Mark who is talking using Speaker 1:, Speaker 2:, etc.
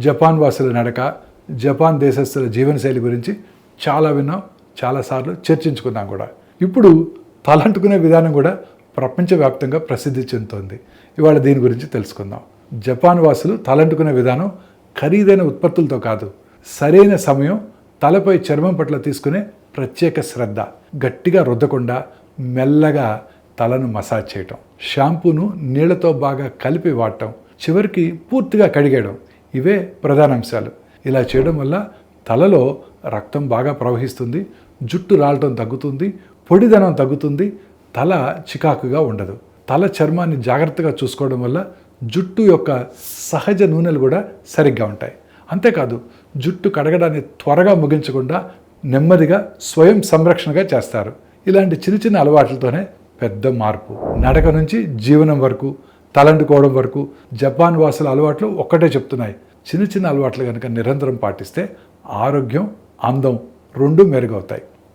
Speaker 1: Japan వాసుల నడక, Japan దేశస్తుల జీవనశైలి గురించి చాలా విన్నాం, చాలాసార్లు చర్చించుకున్నాం కూడా. ఇప్పుడు తలంటుకునే విధానం కూడా ప్రపంచవ్యాప్తంగా ప్రసిద్ధి చెందుతోంది. ఇవాళ దీని గురించి తెలుసుకుందాం. జపాన్ వాసులు తలంటుకునే విధానం ఖరీదైన ఉత్పత్తులతో కాదు, సరైన సమయం, తలపై చర్మం పట్ల తీసుకునే ప్రత్యేక శ్రద్ధ, గట్టిగా రుద్దకుండా మెల్లగా తలను మసాజ్ చేయటం, షాంపూను నీళ్లతో బాగా కలిపి వాడటం, చివరికి పూర్తిగా కడిగేయడం, ఇవే ప్రధాన అంశాలు. ఇలా చేయడం వల్ల తలలో రక్తం బాగా ప్రవహిస్తుంది, జుట్టు రాలటం తగ్గుతుంది, పొడిదనం తగ్గుతుంది, తల చికాకుగా ఉండదు. తల చర్మాన్ని జాగ్రత్తగా చూసుకోవడం వల్ల జుట్టు యొక్క సహజ నూనెలు కూడా సరిగ్గా ఉంటాయి. అంతేకాదు, జుట్టు కడగడాన్ని త్వరగా ముగించకుండా నెమ్మదిగా స్వయం సంరక్షణగా చేస్తారు. ఇలాంటి చిన్న చిన్న అలవాట్లతోనే పెద్ద మార్పు. నడక నుంచి జీవనం వరకు, తలంటుకోవడం వరకు జపాన్ వాసుల అలవాట్లు ఒక్కటే చెప్తున్నాయి. చిన్న చిన్న అలవాట్లు కనుక నిరంతరం పాటిస్తే ఆరోగ్యం, అందం రెండూ మెరుగవుతాయి.